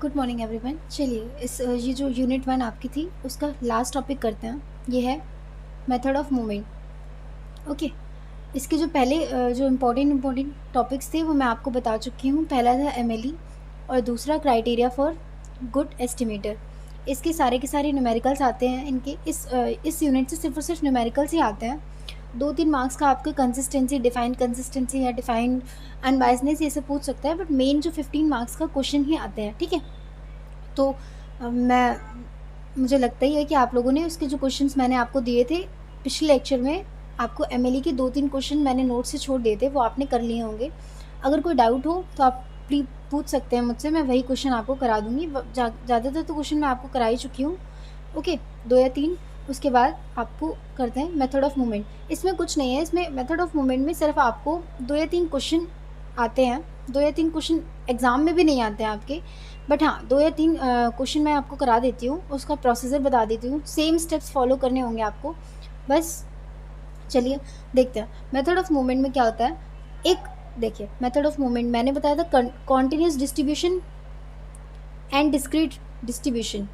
Good morning everyone. चलिए ये जो यूनिट 1 आपकी थी उसका लास्ट टॉपिक करते हैं। ये है मेथड ऑफ मूवमेंट। ओके, इसके जो पहले जो इम्पोर्टेंट टॉपिक्स थे वो मैं आपको बता चुकी हूँ। पहला था एमएलई और दूसरा क्राइटेरिया फॉर गुड एस्टिमेटर। इसके सारे के सारे न्यूमेरिकल्स आते हैं। इनके इस यूनिट से सिर्फ और सिर्फ न्यूमेरिकल्स ही आते हैं। 2-3 मार्क्स का आपका डिफाइन कंसिस्टेंसी या डिफाइन अनबायसनेस ये सब पूछ सकता है, बट मेन जो 15 मार्क्स का क्वेश्चन ही आते हैं। ठीक है, तो मुझे लगता ही है कि आप लोगों ने उसके जो क्वेश्चंस मैंने आपको दिए थे पिछले लेक्चर में, आपको एमएलई के 2-3 क्वेश्चन मैंने नोट से छोड़ दिए थे, वो आपने कर लिए होंगे। अगर कोई डाउट हो तो आप प्लीज पूछ सकते हैं मुझसे, मैं वही क्वेश्चन आपको करा दूँगी। ज़्यादातर तो क्वेश्चन मैं आपको करा ही चुकी हूँ। ओके, 2 या 3। उसके बाद आपको करते हैं मेथड ऑफ मूवमेंट। इसमें कुछ नहीं है, इसमें मेथड ऑफ मूवमेंट में सिर्फ आपको 2 या 3 क्वेश्चन आते हैं। 2 या 3 क्वेश्चन एग्ज़ाम में भी नहीं आते हैं आपके, बट हाँ 2 या 3 क्वेश्चन मैं आपको करा देती हूँ, उसका प्रोसीजर बता देती हूँ। सेम स्टेप्स फॉलो करने होंगे आपको बस। चलिए देखते हैं मेथड ऑफ मूवमेंट में क्या होता है। एक देखिए, मेथड ऑफ मूवमेंट मैंने बताया था continuous distribution and discrete distribution.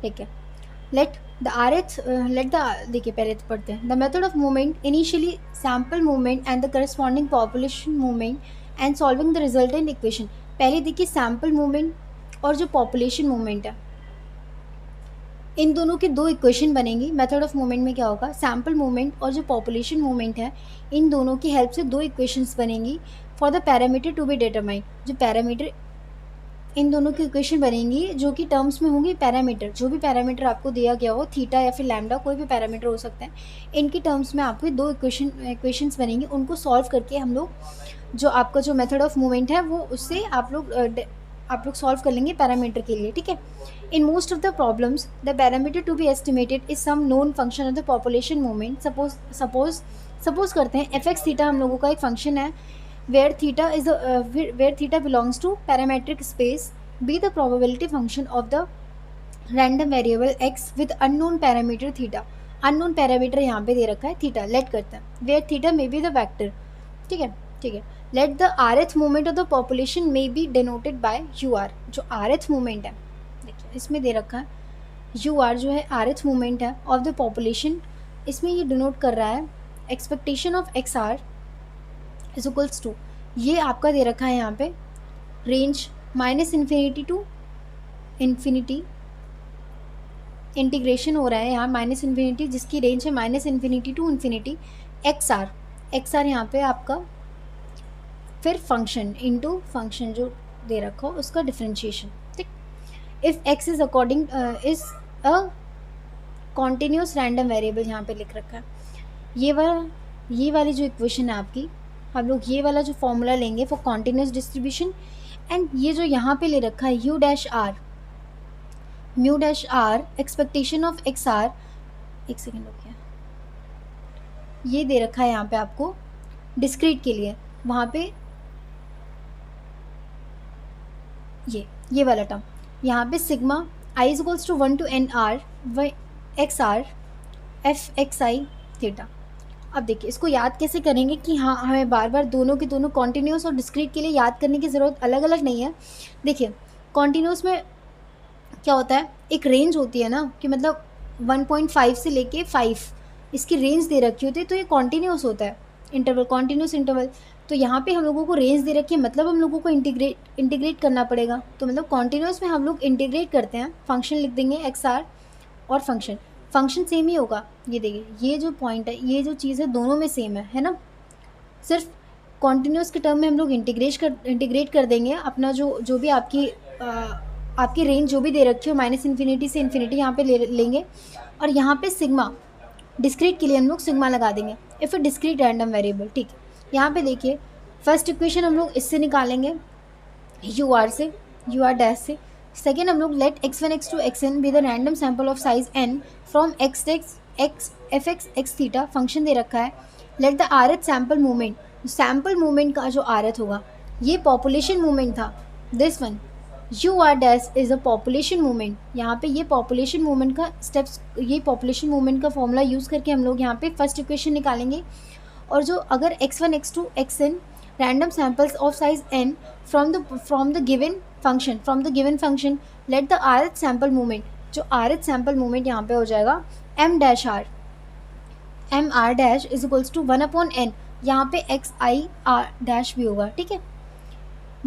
ठीक है, देखिए पहले तो पढ़ते हैं। The method of movement initially sample movement and the corresponding population movement and solving the resultant equation. पहले देखिए सैम्पल मूवमेंट और जो पॉपुलेशन मूवमेंट है, इन दोनों की 2 इक्वेशन बनेंगी। मेथड ऑफ मूवमेंट में क्या होगा, सैम्पल मूवमेंट और जो पॉपुलेशन मूवमेंट है, इन दोनों की हेल्प से 2 इक्वेशंस बनेंगी for the parameter to be determined. जो पैरामीटर, इन दोनों की इक्वेशन बनेंगी जो कि टर्म्स में होंगी पैरामीटर। जो भी पैरामीटर आपको दिया गया हो, थीटा या फिर लैम्डा, कोई भी पैरामीटर हो सकता है, इनकी टर्म्स में आपको 2 इक्वेशंस बनेंगी। उनको सॉल्व करके हम लोग जो आपका जो मेथड ऑफ मूवमेंट है वो उससे आप लोग सॉल्व कर लेंगे पैरामीटर के लिए। ठीक है, in most of the problems the parameter to be estimated is some known function of the population movement. Suppose करते हैं fx थीटा हम लोगों का एक फंक्शन है, where theta belongs to parametric space, be the probability function of the random variable x with unknown parameter theta। unknown parameter यहाँ पे दे रखा है थीटा, लेट करते हैं where theta may be the vector। ठीक है, ठीक है। let the rth movement of the population may be denoted by ur। जो rth movement है, देखिए इसमें दे रखा है ur, जो है rth movement है of the population, इसमें ये डिनोट कर रहा है expectation of xr is equals to, ये आपका दे रखा है यहाँ पे रेंज -∞ टू इन्फिनिटी। इंटीग्रेशन हो रहा है यहाँ -∞, जिसकी रेंज है -∞ टू इन्फिनिटी। एक्स आर यहाँ पे आपका फिर फंक्शन इनटू फंक्शन जो दे रखा हो उसका डिफरेंशिएशन। ठीक, if x is according is a continuous random variable यहाँ पे लिख रखा है। ये वाली जो इक्वेशन है आपकी, हम लोग ये वाला जो फॉर्मूला लेंगे फॉर कॉन्टिन्यूस डिस्ट्रीब्यूशन, एंड ये जो यहाँ पे ले रखा है mu dash r expectation of x r, एक सेकेंड हो गया, ये दे रखा है यहाँ पे आपको डिस्क्रीट के लिए। वहाँ पे ये वाला टर्म यहाँ पे sigma i is equals to 1 to n r x r f x i theta. अब देखिए इसको याद कैसे करेंगे कि हाँ हमें बार बार दोनों के दोनों कॉन्टिन्यूस और डिस्क्रीट के लिए याद करने की ज़रूरत अलग अलग नहीं है। देखिए कॉन्टिन्यूस में क्या होता है, एक रेंज होती है ना, कि मतलब 1.5 से लेके 5 इसकी रेंज दे रखी होती है, तो ये कॉन्टिन्यूस होता है इंटरवल, कॉन्टिन्यूस इंटरवल। तो यहाँ पे हम लोगों को रेंज दे रखी है, मतलब हम लोगों को इंटीग्रेट करना पड़ेगा। तो मतलब कॉन्टिन्यूस में हम लोग इंटीग्रेट करते हैं, फंक्शन लिख देंगे एक्स आर और फंक्शन सेम ही होगा। ये देखिए ये जो पॉइंट है, ये जो चीज़ है, दोनों में सेम है ना। सिर्फ कॉन्टिन्यूस के टर्म में हम लोग इंटीग्रेट कर देंगे अपना जो भी आपकी रेंज जो भी दे रखी हो -∞ से इन्फिनिटी यहाँ पे लेंगे, और यहाँ पे सिग्मा डिस्क्रीट के लिए हम लोग सिग्मा लगा देंगे if A discrete random variable. ठीक है, यहाँ पे देखिए फर्स्ट इक्वेशन हम लोग इससे निकालेंगे ur डैश से। सेकेंड हम लोग let x1 x2 xn be the random sample of size n from x f x x theta, function दे रखा है। Let the rth sample movement, sample movement का जो rth होगा, ये पॉपुलेशन मूवमेंट था, this one ur dash is a population movement. यहाँ पे ये पॉपुलेशन मूवमेंट का स्टेप्स, ये पॉपुलेशन मूवमेंट का फॉर्मूला यूज़ करके हम लोग यहाँ पे फर्स्ट इक्वेशन निकालेंगे। और जो अगर x1 x2 xn random samples of size n from the given function, let the rth sample moment, जो rth sample moment यहाँ पे हो जाएगा m dash r, m r dash is equals to 1/n, यहाँ पे x i r dash भी होगा, ठीक है,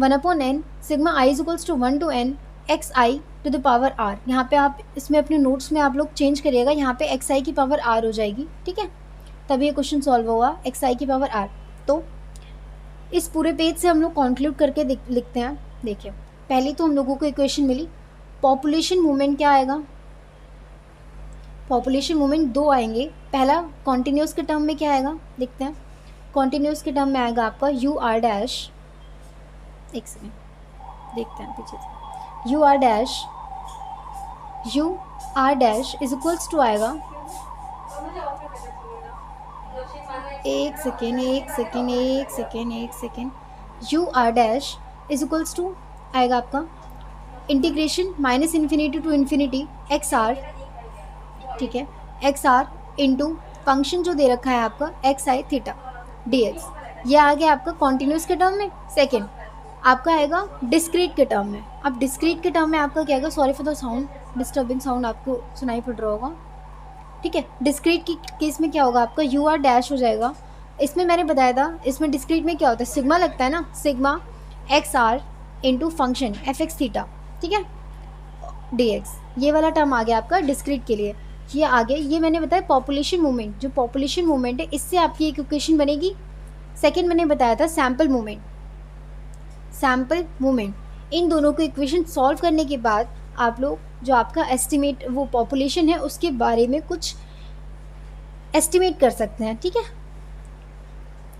1/n sigma i is equals to 1 to n x i to the power r, यहाँ पे आप इसमें अपने नोट्स में आप लोग चेंज करिएगा, यहाँ पे x i की पावर r हो जाएगी, ठीक है, तभी ये क्वेश्चन सॉल्व होगा, x i की पावर r। तो इस पूरे पेज से हम लोग कंक्लूड करके लिखते हैं। देखिए पहले तो हम लोगों को इक्वेशन मिली, पॉपुलेशन मूवमेंट क्या आएगा, पॉपुलेशन मूवमेंट दो आएंगे, पहला कॉन्टिन्यूस के टर्म में क्या आएगा देखते हैं, कॉन्टिन्यूस के टर्म में आएगा आपका यू आर डैश, एक सेकेंड देखते हैं पीछे से, u r dash is equals to आएगा, एक second, u r dash is equals to आएगा आपका integration minus infinity to infinity x r, ठीक है, एक्स आर इंटू फंक्शन जो दे रखा है आपका x i theta D x, ये आ गया आपका कॉन्टिन्यूस के टर्म में। सेकेंड आपका आएगा डिस्क्रीट के टर्म में, अब डिस्क्रीट के टर्म में आपका क्या आएगा, sorry for the sound, disturbing sound आपको सुनाई पड़ रहा होगा, ठीक है, डिस्क्रीट की केस में क्या होगा आपका यू आर डैश हो जाएगा, इसमें मैंने बताया था, इसमें डिस्क्रीट में क्या होता है, सिग्मा लगता है ना, sigma x r into function f x theta, ठीक है, डी एक्स, ये वाला टर्म आ गया आपका डिस्क्रीट के लिए, ये आगे ये मैंने बताया पॉपुलेशन मूवमेंट, जो पॉपुलेशन मूवमेंट है इससे आपकी एक इक्वेशन बनेगी। सेकेंड मैंने बताया था सैम्पल मूवमेंट, इन दोनों को इक्वेशन सॉल्व करने के बाद आप लोग जो आपका एस्टिमेट वो पॉपुलेशन है उसके बारे में कुछ एस्टिमेट कर सकते हैं, ठीक है,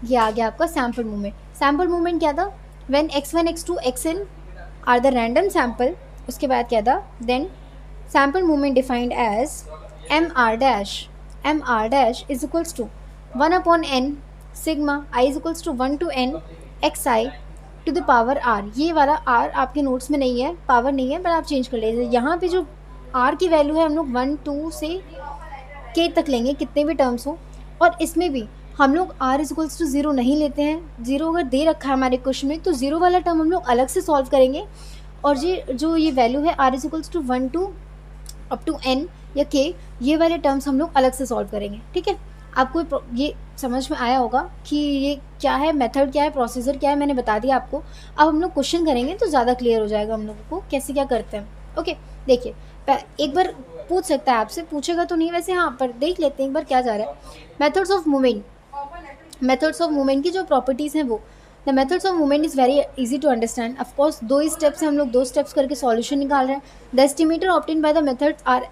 ये आ गया आपका सैम्पल मूवमेंट क्या था, when x1 x2 xn are the random sample, उसके बाद क्या था, then sample movement defined as M R dash is equals to 1/n sigma i is equals to 1 to n X I to the power r, ये वाला r आपके notes में नहीं है, पावर नहीं है, पर आप चेंज कर लीजिए, यहाँ पे जो r की वैल्यू है हम लोग 1 2 से k तक लेंगे, कितने भी टर्म्स हो, और इसमें भी हम लोग r इज इक्वल्स टू 0 नहीं लेते हैं, 0 अगर दे रखा है हमारे क्वेश्चन में तो 0 वाला टर्म हम लोग अलग से सॉल्व करेंगे, और ये जो ये वैल्यू है r is equals to 1 to up to n या k, ये वाले टर्म्स हम लोग अलग से सॉल्व करेंगे, ठीक है, आपको ये समझ में आया होगा कि ये क्या है, मेथड क्या है, प्रोसीजर क्या है, मैंने बता दिया आपको। अब हम लोग क्वेश्चन करेंगे तो ज़्यादा क्लियर हो जाएगा हम लोगों को कैसे क्या करते हैं। ओके देखिए एक बार पूछ सकता है आपसे, पूछेगा तो नहीं वैसे, हाँ पर देख लेते हैं एक बार क्या जा रहा है। मेथड्स ऑफ मूवमेंट की जो प्रॉपर्टीज़ हैं वो, the methods of movement is very easy to understand. Of course दो ही स्टेप्स हैं, हम लोग 2 स्टेप्स करके सॉल्यूशन निकाल रहे हैं। The estimator obtained by the methods are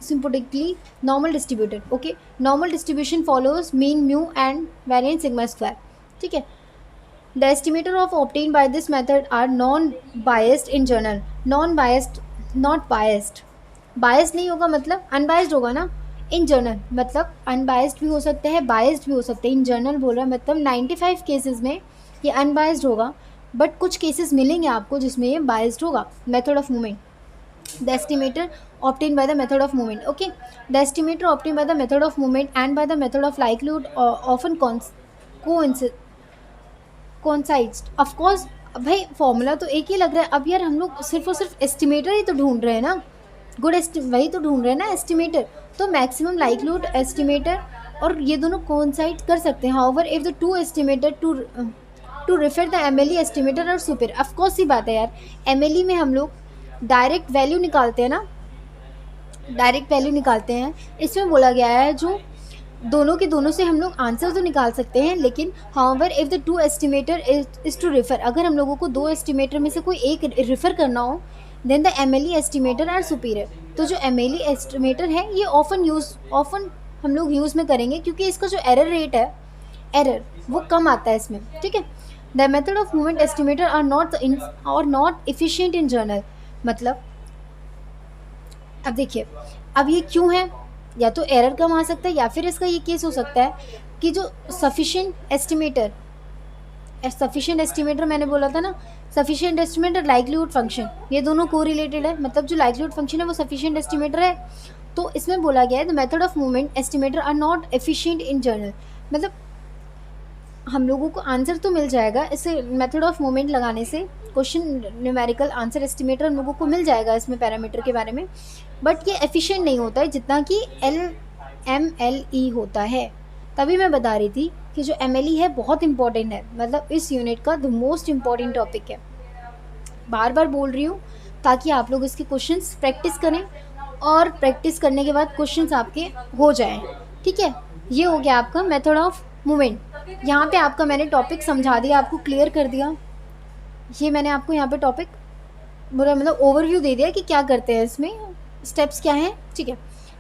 symptotically normal distributed, okay, normal distribution follows mean mu and variance sigma square, ठीक है। the estimator of obtained by this method are non biased in general, non biased not biased, biased नहीं होगा मतलब unbiased होगा ना, in general मतलब unbiased भी हो सकते हैं, biased भी हो सकते हैं, in general बोल रहा है मतलब 95 केसेस में ये unbiased होगा, बट कुछ केसेस मिलेंगे आपको जिसमें ये biased होगा। Method of movement, the estimator obtained by the method of movement, okay, the estimator obtained by the method of movement and by the method of likelihood often coincides, of course। भाई formula तो एक ही लग रहा है, अब यार हम लोग सिर्फ और सिर्फ एस्टिमेटर ही तो ढूंढ रहे हैं ना, वही तो ढूंढ रहे हैं ना एस्टिमेटर, तो मैक्सिमम लाइक्लीहुड एस्टिमेटर और ये दोनों कोइंसाइड कर सकते हैं। However if the two estimator to refer the MLE estimator और सुपर, ऑफ कोर्स ही बात है यार, एमएलई में हम लोग डायरेक्ट वैल्यू निकालते हैं ना, डायरेक्ट वैल्यू निकालते हैं, इसमें बोला गया है जो दोनों के दोनों से हम लोग आंसर तो निकाल सकते हैं, लेकिन however if the two estimator is to refer, अगर हम लोगों को 2 एस्टिमेटर में से कोई एक रेफर करना हो, then the MLE estimator are superior. तो जो एमएलई एस्टिमेटर है ये ऑफन हम लोग यूज़ में करेंगे, क्योंकि इसका जो एरर रेट है, एरर वो कम आता है इसमें, ठीक है। The method of movement estimator are not efficient in general, मतलब अब देखिए अब ये क्यों है, या तो एरर कम आ सकता है या फिर इसका ये केस हो सकता है कि जो सफिशिएंट एस्टिमेटर मैंने बोला था ना, सफिशिएंट एस्टिमेटर लाइक्लीहुड फंक्शन, ये दोनों को रिलेटेड है, मतलब जो लाइक्लीहुड फंक्शन है वो सफिशिएंट एस्टिमेटर है। तो इसमें बोला गया है the method of movement estimator are not efficient in general, मतलब हम लोगों को आंसर तो मिल जाएगा इसे मेथड ऑफ मोमेंट लगाने से, क्वेश्चन न्यूमेरिकल आंसर एस्टिमेटर हम लोगों को मिल जाएगा इसमें पैरामीटर के बारे में, बट ये एफिशिएंट नहीं होता है जितना कि LMLE होता है। तभी मैं बता रही थी कि जो MLE है बहुत इंपॉर्टेंट है, मतलब इस यूनिट का द मोस्ट इम्पॉर्टेंट टॉपिक है। बार बार बोल रही हूँ ताकि आप लोग इसके क्वेश्चंस प्रैक्टिस करें और प्रैक्टिस करने के बाद क्वेश्चंस आपके हो जाएं। ठीक है, ये हो गया आपका मेथड ऑफ मूवमेंट। यहाँ पे आपका मैंने टॉपिक समझा दिया, आपको क्लियर कर दिया। ये मैंने आपको यहाँ पे टॉपिक पूरा मतलब ओवरव्यू दे दिया कि क्या करते हैं इसमें, स्टेप्स क्या हैं। ठीक है,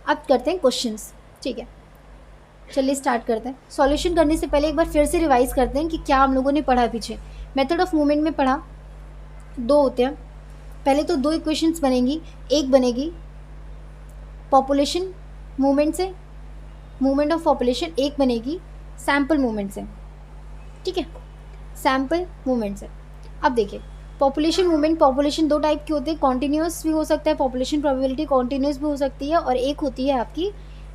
अब करते हैं क्वेश्चंस। ठीक है, चलिए स्टार्ट करते हैं। सॉल्यूशन करने से पहले एक बार फिर से रिवाइज करते हैं कि क्या हम लोगों ने पढ़ा पीछे। मेथड ऑफ मूवमेंट में पढ़ा 2 होते हैं। पहले तो 2 इक्वेशंस बनेंगी, एक बनेगी पॉपुलेशन मूवमेंट से, मूवमेंट ऑफ पॉपुलेशन, एक बनेगी सैम्पल मूवमेंट से। ठीक है, सैम्पल मूवमेंट से। अब देखिए पॉपुलेशन मूवमेंट, पॉपुलेशन 2 टाइप की होती है, कॉन्टीन्यूस भी हो सकता है, पॉपुलेशन प्रोबेबिलिटी कॉन्टीन्यूस भी हो सकती है, और एक होती है आपकी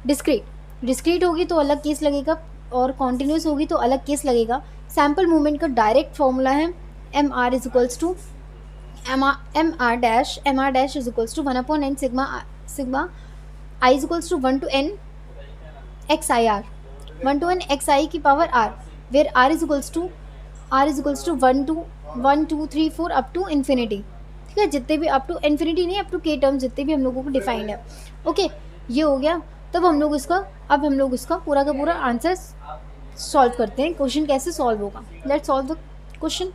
डिस्क्रीट। डिस्क्रीट होगी तो अलग केस लगेगा और कॉन्टीन्यूस होगी तो अलग केस लगेगा। सैम्पल मूवमेंट का डायरेक्ट फॉर्मूला है MR is equals to MR dash is equals to 1/n sigma I is equals to 1 to n XIR, 1 to n XI की power R, where R is equals to 1 to 1 2 3 4 up to infinity. ठीक है, जितने भी up to infinity नहीं, up to K term जितने भी हम लोगों को डिफाइंड है। ओके, ये हो गया। तब हम लोग इसका पूरा का पूरा आंसर सॉल्व करते हैं। क्वेश्चन कैसे सॉल्व होगा, लेट्स सॉल्व द क्वेश्चन।